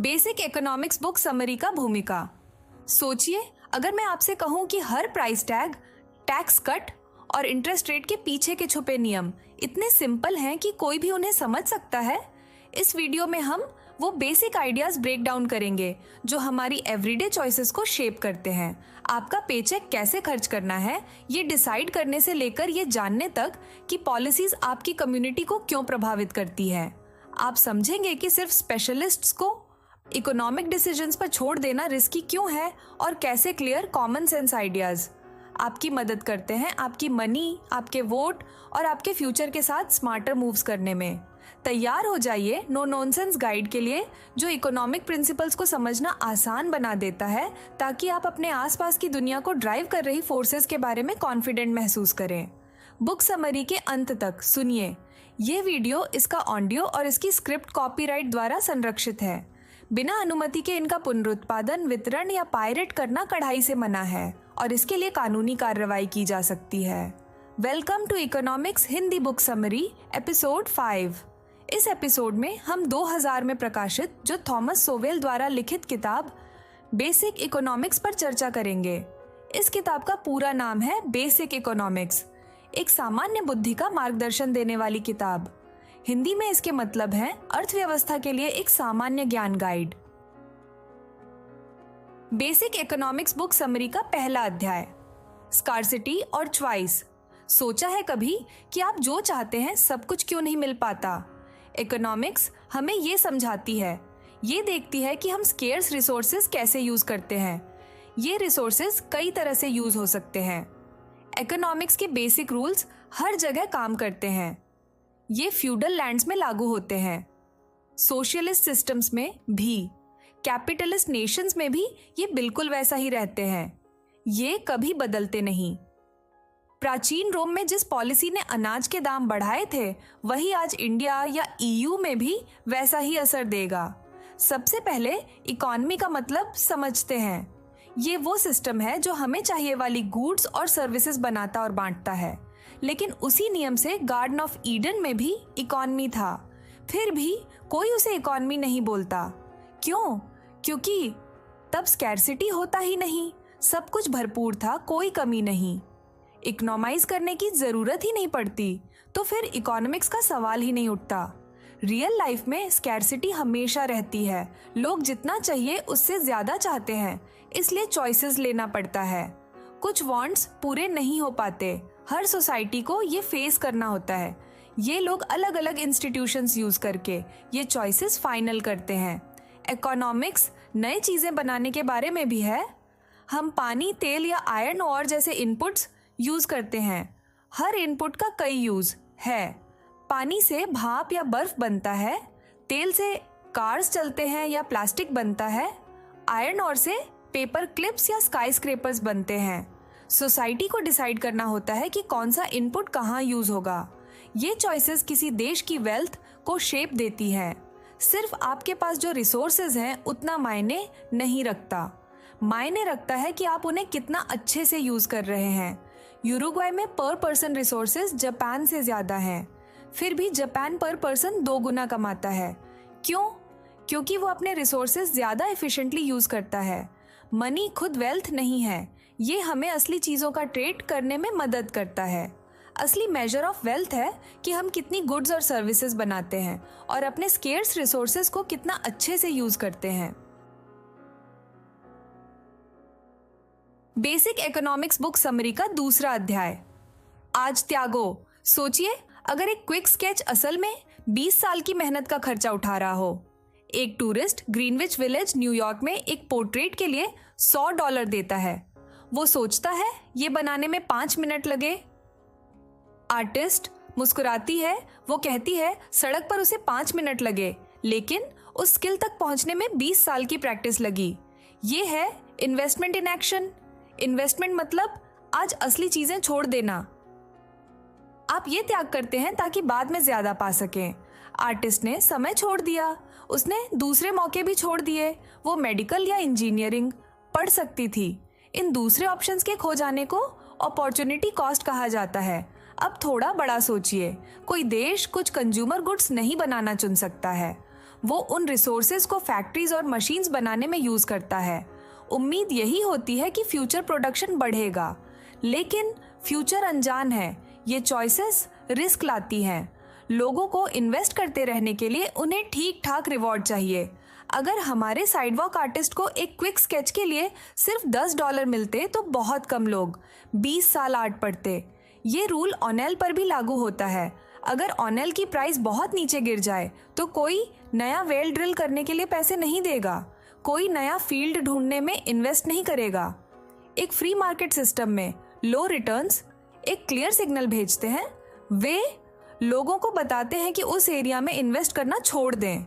Basic economics book summary का भूमिका। सोचिए, अगर मैं आपसे कहूं कि हर प्राइस टैग, टैक्स कट और इंटरेस्ट रेट के पीछे के छुपे नियम इतने सिंपल हैं कि कोई भी उन्हें समझ सकता है। इस वीडियो में हम वो बेसिक आइडियाज ब्रेक डाउन करेंगे जो हमारी एवरीडे चॉइसेस को शेप करते हैं। आपका पेचेक कैसे खर्च करना है, ये डिसाइड करने से लेकर ये जानने तक कि पॉलिसीज आपकी कम्युनिटी को क्यों प्रभावित करती है। आप समझेंगे कि सिर्फ स्पेशलिस्ट्स को इकोनॉमिक डिसीजंस पर छोड़ देना रिस्की क्यों है और कैसे क्लियर कॉमन सेंस आइडियाज आपकी मदद करते हैं आपकी मनी, आपके वोट और आपके फ्यूचर के साथ स्मार्टर मूव्स करने में। तैयार हो जाइए नो नॉनसेंस गाइड के लिए जो इकोनॉमिक प्रिंसिपल्स को समझना आसान बना देता है, ताकि आप अपने आसपास की दुनिया को ड्राइव कर रही फोर्सेस के बारे में कॉन्फिडेंट महसूस करें। बुक समरी के अंत तक सुनिए। ये वीडियो, इसका ऑडियो और इसकी स्क्रिप्ट कॉपीराइट द्वारा संरक्षित है। बिना अनुमति के इनका पुनरुत्पादन, वितरण या पायरेट करना कड़ाई से मना है और इसके लिए कानूनी कार्रवाई की जा सकती है। Welcome to economics Hindi book summary episode 5। इस एपिसोड में हम 2000 में प्रकाशित जो थॉमस सोवेल द्वारा लिखित किताब बेसिक इकोनॉमिक्स पर चर्चा करेंगे। इस किताब का पूरा नाम है बेसिक इकोनॉमिक्स, एक सामान्य बुद्धि का मार्गदर्शन देने वाली किताब। हिंदी में इसके मतलब है अर्थव्यवस्था के लिए एक सामान्य ज्ञान guide. Basic economics book summary का पहला अध्याय, स्कार्सिटी और च्वाइस। सोचा है कभी कि आप जो चाहते हैं सब कुछ क्यों नहीं मिल पाता? इकोनॉमिक्स हमें ये समझाती है, ये देखती है कि हम स्केर्स रिसोर्सेज कैसे यूज करते हैं। ये रिसोर्सेज कई तरह से यूज हो सकते हैं। इकोनॉमिक्स के बेसिक रूल्स हर जगह काम करते हैं। ये फ्यूडल लैंड्स में लागू होते हैं, सोशलिस्ट सिस्टम्स में भी, कैपिटलिस्ट नेशंस में भी ये बिल्कुल वैसा ही रहते हैं। ये कभी बदलते नहीं। प्राचीन रोम में जिस पॉलिसी ने अनाज के दाम बढ़ाए थे, वही आज इंडिया या ईयू में भी वैसा ही असर देगा। सबसे पहले इकोनॉमी का मतलब समझते हैं। ये वो सिस्टम है जो हमें चाहिए वाली गुड्स और सर्विसेज बनाता और बांटता है। लेकिन उसी नियम से गार्डन ऑफ ईडन में भी इकोनॉमी था, फिर भी कोई उसे इकोनॉमी नहीं बोलता। क्यों? क्योंकि तब स्कैर्सिटी होता ही नहीं, सब कुछ भरपूर था, कोई कमी नहीं। इकोनॉमाइज करने की जरूरत ही नहीं पड़ती, तो फिर इकोनॉमिक्स का सवाल ही नहीं उठता। रियल लाइफ में स्कैर्सिटी हमेशा रहती है। लोग जितना चाहिए उससे ज्यादा चाहते हैं, इसलिए चॉइसेस लेना पड़ता है। कुछ वांट्स पूरे नहीं हो पाते, हर सोसाइटी को ये फेस करना होता है। ये लोग अलग अलग इंस्टीट्यूशंस यूज करके ये चॉइसेस फाइनल करते हैं। इकोनॉमिक्स नई चीजें बनाने के बारे में भी है। हम पानी, तेल या आयरन ओर जैसे इनपुट्स यूज करते हैं। हर इनपुट का कई यूज है। पानी से भाप या बर्फ बनता है, तेल से कार्स चलते हैं या प्लास्टिक बनता है, आयरन ओर से पेपर क्लिप्स या स्काई स्क्रेपर्स बनते हैं। सोसाइटी को डिसाइड करना होता है कि कौन सा इनपुट कहाँ यूज होगा। ये चॉइसेस किसी देश की वेल्थ को शेप देती है। सिर्फ आपके पास जो रिसोर्सेज हैं उतना मायने नहीं रखता। मायने रखता है कि आप उन्हें कितना अच्छे से यूज कर रहे हैं। यूरुग्वाई में पर पर्सन रिसोर्सेज जापान से ज्यादा हैं, फिर भी जापान पर पर्सन 2 गुना कमाता है। क्यों? क्योंकि वो अपने रिसोर्सेज ज्यादा एफिशिएंटली यूज करता है। मनी खुद वेल्थ नहीं है, ये हमें असली चीजों का ट्रेड करने में मदद करता है। असली मेजर ऑफ वेल्थ है कि हम कितनी गुड्स और सर्विसेज बनाते हैं और अपने स्केर्स रिसोर्सेज को कितना अच्छे से यूज करते हैं। बेसिक इकोनॉमिक्स बुक समरी का दूसरा अध्याय, आज त्यागो। सोचिए, अगर एक क्विक स्केच असल में 20 साल की मेहनत का खर्चा उठा रहा हो। एक टूरिस्ट ग्रीनविच विलेज न्यूयॉर्क में एक पोर्ट्रेट के लिए $100 देता है। वो सोचता है ये बनाने में 5 मिनट लगे। आर्टिस्ट मुस्कुराती है, वो कहती है सड़क पर उसे 5 मिनट लगे, लेकिन उस स्किल तक पहुंचने में 20 साल की प्रैक्टिस लगी। ये है इन्वेस्टमेंट इन एक्शन। इन्वेस्टमेंट मतलब आज असली चीजें छोड़ देना। आप ये त्याग करते हैं ताकि बाद में ज्यादा पा सकें। आर्टिस्ट ने समय छोड़ दिया, उसने दूसरे मौके भी छोड़ दिए। वो मेडिकल या इंजीनियरिंग पढ़ सकती थी। इन दूसरे ऑप्शंस के खो जाने को अपॉर्चुनिटी कॉस्ट कहा जाता है। अब थोड़ा बड़ा सोचिए, कोई देश कुछ कंज्यूमर गुड्स नहीं बनाना चुन सकता है। वो उन रिसोर्सेज को फैक्ट्रीज और मशीन्स बनाने में यूज करता है। उम्मीद यही होती है कि फ्यूचर प्रोडक्शन बढ़ेगा, लेकिन फ्यूचर अनजान है। ये चॉइसेस रिस्क लाती हैं। लोगों को इन्वेस्ट करते रहने के लिए उन्हें ठीक ठाक रिवॉर्ड चाहिए। अगर हमारे साइडवॉक आर्टिस्ट को एक क्विक स्केच के लिए सिर्फ $10 मिलते तो बहुत कम लोग 20 साल आर्ट पढ़ते। ये रूल ऑनेल पर भी लागू होता है। अगर ऑनेल की प्राइस बहुत नीचे गिर जाए तो कोई नया वेल ड्रिल करने के लिए पैसे नहीं देगा, कोई नया फील्ड ढूंढने में इन्वेस्ट नहीं करेगा। एक फ्री मार्केट सिस्टम में लो रिटर्न्स एक क्लियर सिग्नल भेजते हैं। वे लोगों को बताते हैं कि उस एरिया में इन्वेस्ट करना छोड़ दें।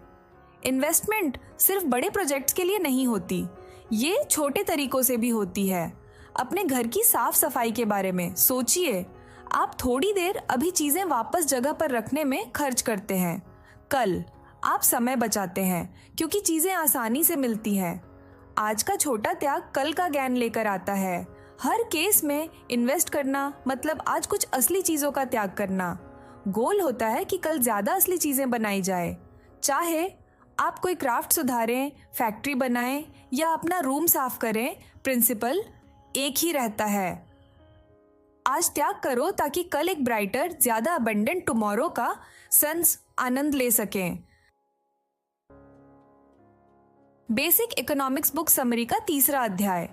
इन्वेस्टमेंट सिर्फ बड़े प्रोजेक्ट्स के लिए नहीं होती, ये छोटे तरीकों से भी होती है। अपने घर की साफ सफाई के बारे में सोचिए। आप थोड़ी देर अभी चीजें वापस जगह पर रखने में खर्च करते हैं, कल आप समय बचाते हैं क्योंकि चीजें आसानी से मिलती हैं। आज का छोटा त्याग कल का ज्ञान लेकर आता है। हर केस में इन्वेस्ट करना मतलब आज कुछ असली चीजों का त्याग करना। गोल होता है कि कल ज्यादा असली चीजें बनाई जाए। चाहे आप कोई क्राफ्ट सुधारें, फैक्ट्री बनाएं या अपना रूम साफ करें, प्रिंसिपल एक ही रहता है। आज त्याग करो ताकि कल एक ब्राइटर, ज्यादा अबंडेंट टुमारो का सन्स आनंद ले सकें। बेसिक इकोनॉमिक्स बुक समरी का तीसरा अध्याय,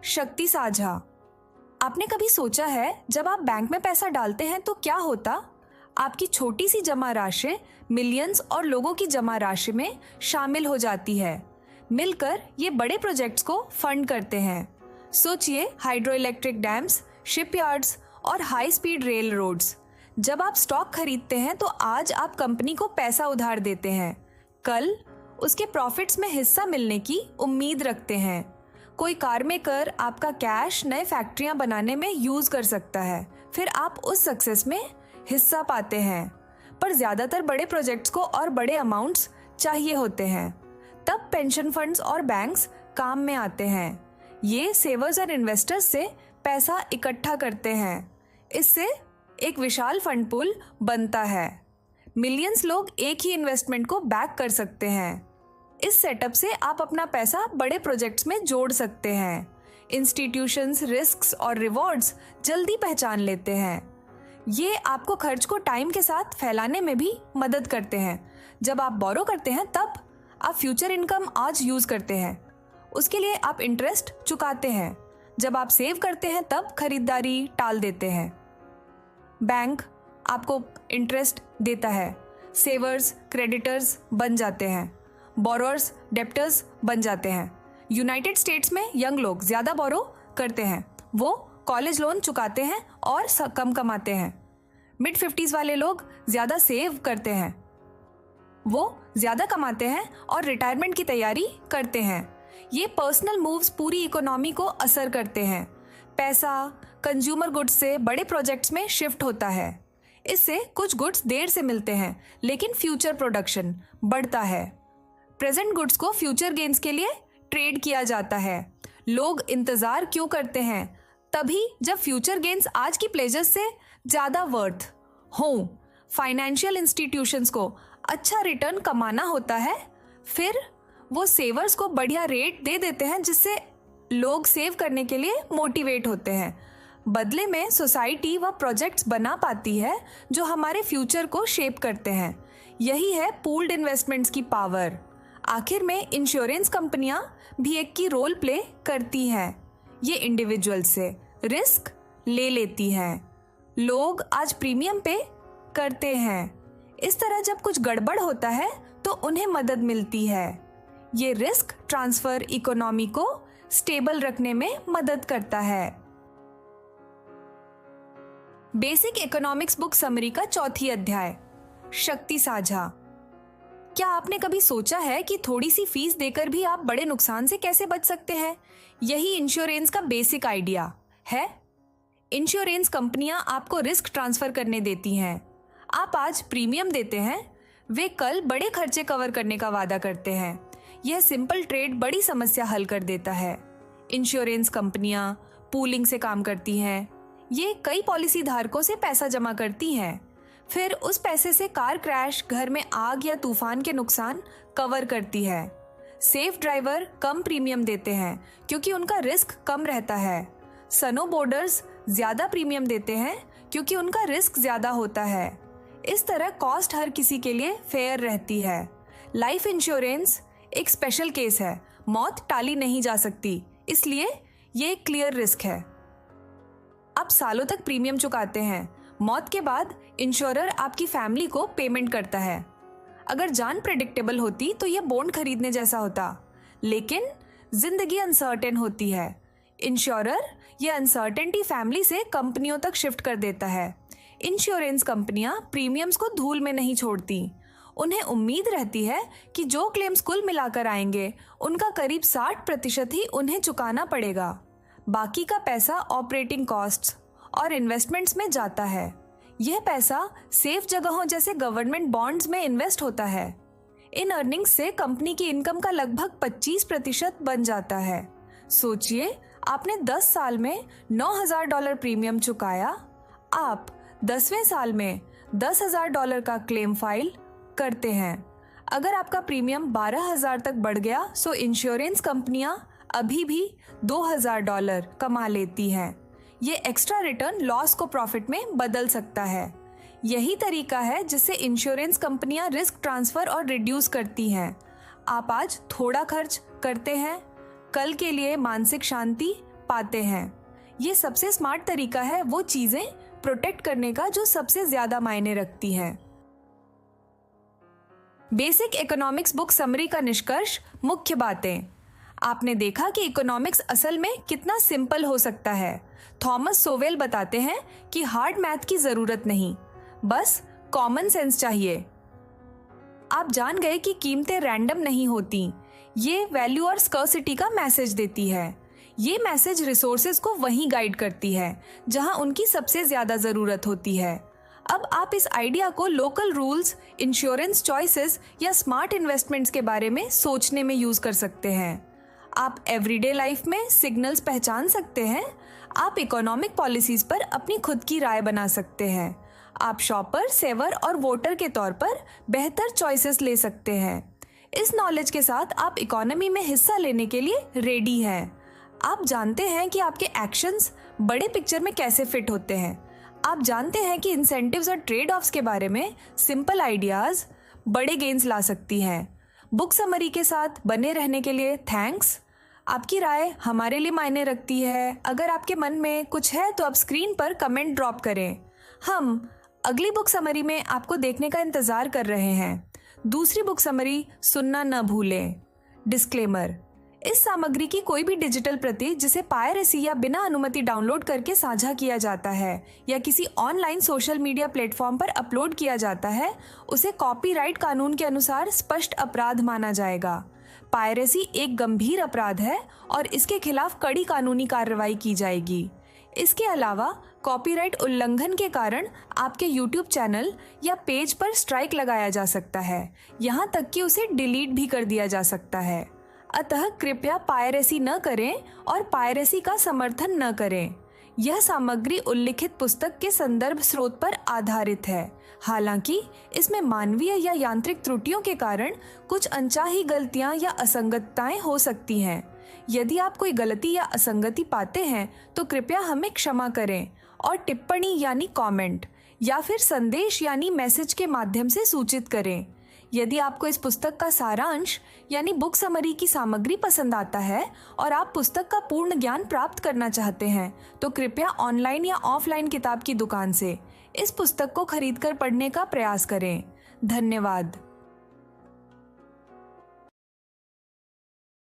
शक्ति साझा। आपने कभी सोचा है जब आप बैंक में पैसा डालते हैं तो क्या होता? आपकी छोटी सी जमा राशि मिलियंस और लोगों की जमा राशि में शामिल हो जाती है। मिलकर ये बड़े प्रोजेक्ट्स को फंड करते हैं। सोचिए, हाइड्रो इलेक्ट्रिक डैम्स, शिपयार्ड्स और हाई स्पीड रेल रोड्स। जब आप स्टॉक खरीदते हैं तो आज आप कंपनी को पैसा उधार देते हैं, कल उसके प्रॉफिट्स में हिस्सा मिलने की उम्मीद रखते हैं। कोई कार मेकर आपका कैश नए फैक्ट्रियां बनाने में यूज कर सकता है, फिर आप उस सक्सेस में हिस्सा पाते हैं। पर ज्यादातर बड़े प्रोजेक्ट्स को और बड़े अमाउंट्स चाहिए होते हैं, तब पेंशन फंड्स और बैंक्स काम में आते हैं। ये सेवर्स और इन्वेस्टर्स से पैसा इकट्ठा करते हैं। इससे एक विशाल फंड पूल बनता है। मिलियंस लोग एक ही इन्वेस्टमेंट को बैक कर सकते हैं। इस सेटअप से आप अपना पैसा बड़े प्रोजेक्ट्स में जोड़ सकते हैं। इंस्टीट्यूशंस रिस्क्स और रिवॉर्ड्स जल्दी पहचान लेते हैं। ये आपको खर्च को टाइम के साथ फैलाने में भी मदद करते हैं। जब आप बोरो करते हैं तब आप फ्यूचर इनकम आज यूज करते हैं, उसके लिए आप इंटरेस्ट चुकाते हैं। जब आप सेव करते हैं तब खरीदारी टाल देते हैं। बैंक आपको इंटरेस्ट देता है। सेवर्स क्रेडिटर्स बन जाते हैं, बोरोअर्स डेप्टर्स बन जाते हैं। यूनाइटेड स्टेट्स में यंग लोग ज्यादा बोरो करते हैं, वो कॉलेज लोन चुकाते हैं और कम कमाते हैं। मिड 50s वाले लोग ज्यादा सेव करते हैं, वो ज्यादा कमाते हैं और रिटायरमेंट की तैयारी करते हैं। ये पर्सनल मूव्स पूरी इकोनॉमी को असर करते हैं। पैसा कंज्यूमर गुड्स से बड़े प्रोजेक्ट्स में शिफ्ट होता है। इससे कुछ गुड्स देर से मिलते हैं, लेकिन फ्यूचर प्रोडक्शन बढ़ता है। प्रेजेंट गुड्स को फ्यूचर गेन्स के लिए ट्रेड किया जाता है। लोग इंतजार क्यों करते हैं? तभी जब फ्यूचर गेन्स आज की प्लेजर्स से ज्यादा वर्थ हो। फाइनेंशियल इंस्टीट्यूशंस को अच्छा रिटर्न कमाना होता है, फिर वो सेवर्स को बढ़िया रेट दे देते हैं, जिससे लोग सेव करने के लिए मोटिवेट होते हैं। बदले में सोसाइटी वह प्रोजेक्ट्स बना पाती है जो हमारे फ्यूचर को शेप करते हैं। यही है पूल्ड इन्वेस्टमेंट्स की पावर। आखिर में इंश्योरेंस कंपनियां भी एक की रोल प्ले करती हैं। ये इंडिविजुअल से रिस्क ले लेती हैं। लोग आज प्रीमियम पे करते हैं। इस तरह जब कुछ गड़बड़ होता है तो उन्हें मदद मिलती है। ये रिस्क ट्रांसफर इकोनॉमी को स्टेबल रखने में मदद करता है। बेसिक इकोनॉमिक्स बुक समरी का चौथी अध्याय, शक्ति साझा। क्या आपने कभी सोचा है कि थोड़ी सी फीस देकर भी आप बड़े नुकसान से कैसे बच सकते हैं? यही इंश्योरेंस का बेसिक आइडिया है। इंश्योरेंस कंपनियां आपको रिस्क ट्रांसफर करने देती हैं। आप आज प्रीमियम देते हैं, वे कल बड़े खर्चे कवर करने का वादा करते हैं। यह सिंपल ट्रेड बड़ी समस्या हल कर देता है। इंश्योरेंस कंपनियां पूलिंग से काम करती हैं। ये कई पॉलिसी धारकों से पैसा जमा करती हैं, फिर उस पैसे से कार क्रैश, घर में आग या तूफान के नुकसान कवर करती है। सेफ ड्राइवर कम प्रीमियम देते हैं क्योंकि उनका रिस्क कम रहता है। स्नोबोर्डर्स ज़्यादा प्रीमियम देते हैं क्योंकि उनका रिस्क ज़्यादा होता है। इस तरह कॉस्ट हर किसी के लिए फेयर रहती है। लाइफ इंश्योरेंस एक स्पेशल केस है, मौत टाली नहीं जा सकती, इसलिए ये एक क्लियर रिस्क है। आप सालों तक प्रीमियम चुकाते हैं, मौत के बाद इंश्योरर आपकी फैमिली को पेमेंट करता है। अगर जान प्रेडिक्टेबल होती तो ये बॉन्ड खरीदने जैसा होता, लेकिन जिंदगी अनसर्टेन होती है। इंश्योरर ये अनसर्टेनिटी फैमिली से कंपनियों तक शिफ्ट कर देता है। इंश्योरेंस कंपनियां प्रीमियम्स को धूल में नहीं छोड़ती। उन्हें उम्मीद रहती है कि जो क्लेम्स कुल मिलाकर आएंगे उनका करीब 60% ही उन्हें चुकाना पड़ेगा। बाकी का पैसा ऑपरेटिंग कॉस्ट्स और इन्वेस्टमेंट्स में जाता है। यह पैसा सेफ जगहों जैसे गवर्नमेंट बॉन्ड्स में इन्वेस्ट होता है। इन अर्निंग्स से कंपनी की इनकम का लगभग 25% बन जाता है। सोचिए, आपने 10 साल में $9,000 प्रीमियम चुकाया, आप 10वें साल में $10,000 का क्लेम फाइल करते हैं। अगर आपका प्रीमियम 12,000 तक बढ़ गया तो इंश्योरेंस कंपनियां अभी भी $2,000 कमा लेती हैं। ये एक्स्ट्रा रिटर्न लॉस को प्रॉफिट में बदल सकता है। यही तरीका है जिससे इंश्योरेंस कंपनियां रिस्क ट्रांसफर और रिड्यूस करती हैं। आप आज थोड़ा खर्च करते हैं, कल के लिए मानसिक शांति पाते हैं। ये सबसे स्मार्ट तरीका है वो चीजें प्रोटेक्ट करने का जो सबसे ज्यादा मायने रखती हैं। बेसिक इकोनॉमिक्स बुक समरी का निष्कर्ष, मुख्य बातें। आपने देखा कि इकोनॉमिक्स असल में कितना सिंपल हो सकता है। थॉमस सोवेल बताते हैं कि हार्ड मैथ की जरूरत नहीं, बस कॉमन सेंस चाहिए। आप जान गए कि कीमतें रैंडम नहीं होती। ये वैल्यू और स्कर्सिटी का मैसेज देती है। ये मैसेज रिसोर्सेज को वहीं गाइड करती है जहां उनकी सबसे ज्यादा जरूरत होती है। अब आप इस आइडिया को लोकल रूल्स, इंश्योरेंस चॉइसेस या स्मार्ट इन्वेस्टमेंट्स के बारे में सोचने में यूज कर सकते हैं। आप एवरीडे लाइफ में सिग्नल्स पहचान सकते हैं। आप इकोनॉमिक पॉलिसीज पर अपनी खुद की राय बना सकते हैं। आप शॉपर, सेवर और वोटर के तौर पर बेहतर चॉइसेस ले सकते हैं। इस नॉलेज के साथ आप इकोनॉमी में हिस्सा लेने के लिए रेडी हैं। आप जानते हैं कि आपके एक्शंस बड़े पिक्चर में कैसे फिट होते हैं। आप जानते हैं कि इंसेंटिव्स और ट्रेड ऑफ्स के बारे में सिंपल आइडियाज बड़े गेन्स ला सकती हैं। बुक समरी के साथ बने रहने के लिए थैंक्स। आपकी राय हमारे लिए मायने रखती है। अगर आपके मन में कुछ है तो आप स्क्रीन पर कमेंट ड्रॉप करें। हम अगली बुक समरी में आपको देखने का इंतजार कर रहे हैं। दूसरी बुक समरी सुनना न भूलें। डिस्क्लेमर, इस सामग्री की कोई भी डिजिटल प्रति जिसे पायरेसी या बिना अनुमति डाउनलोड करके साझा किया जाता है या किसी ऑनलाइन सोशल मीडिया प्लेटफॉर्म पर अपलोड किया जाता है, उसे कॉपीराइट कानून के अनुसार स्पष्ट अपराध माना जाएगा। पायरेसी एक गंभीर अपराध है और इसके खिलाफ कड़ी कानूनी कार्रवाई की जाएगी। इसके अलावा कॉपीराइट उल्लंघन के कारण आपके YouTube चैनल या पेज पर स्ट्राइक लगाया जा सकता है, यहाँ तक कि उसे डिलीट भी कर दिया जा सकता है। अतः कृपया पायरेसी न करें और पायरेसी का समर्थन न करें। यह सामग्री उल्लिखित पुस्तक के संदर्भ स्रोत पर आधारित है। हालांकि इसमें मानवीय या यांत्रिक त्रुटियों के कारण कुछ अनचाही गलतियां या असंगतताएं हो सकती हैं। यदि आप कोई गलती या असंगति पाते हैं तो कृपया हमें क्षमा करें और टिप्पणी यानी कमेंट या फिर संदेश यानी मैसेज के माध्यम से सूचित करें। यदि आपको इस पुस्तक का सारांश यानी बुक समरी की सामग्री पसंद आता है और आप पुस्तक का पूर्ण ज्ञान प्राप्त करना चाहते हैं तो कृपया ऑनलाइन या ऑफलाइन किताब की दुकान से इस पुस्तक को खरीदकर पढ़ने का प्रयास करें। धन्यवाद।